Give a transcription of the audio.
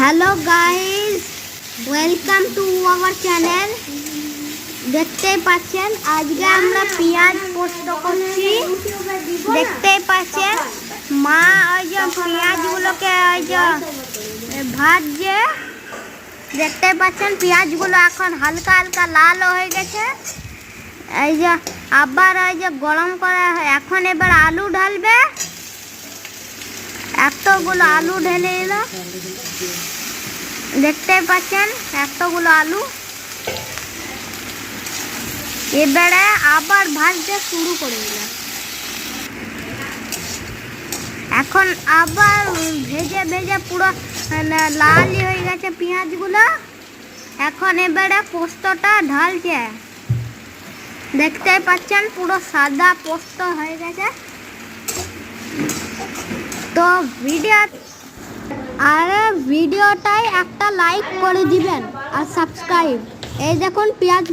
Hello guys, welcome to our channel. দেখতেই পাচ্ছেন আজকে আমরা পেঁয়াজ পোস্ত করছি। দেখতেই পাচ্ছেন মা ওই যে পেঁয়াজগুলোকে ওই যে ভাজছে। দেখতেই পাচ্ছেন পেঁয়াজগুলো এখন হালকা হালকা লাল হয়ে গেছে। এই যে আবার ওই যে গরম করা এখন এবার আলু ঢালবে। এতগুলো আলু ঢেলে এলো, দেখতে পাচ্ছেন এতগুলো আলু। এবারে আবার ভাজতে শুরু করে দিল। এখন আবার ভেজে ভেজে পুরো লাল হয়ে গেছে পেঁয়াজগুলো। এখন এবারে পোস্তটা ঢালছে। দেখতে পাচ্ছেন পুরো সাদা পোস্ত হয়ে গেছে। তো ভিডিওটায় একটা লাইক করে দিবেন আর সাবস্ক্রাইব। এই দেখুন পেঁয়াজ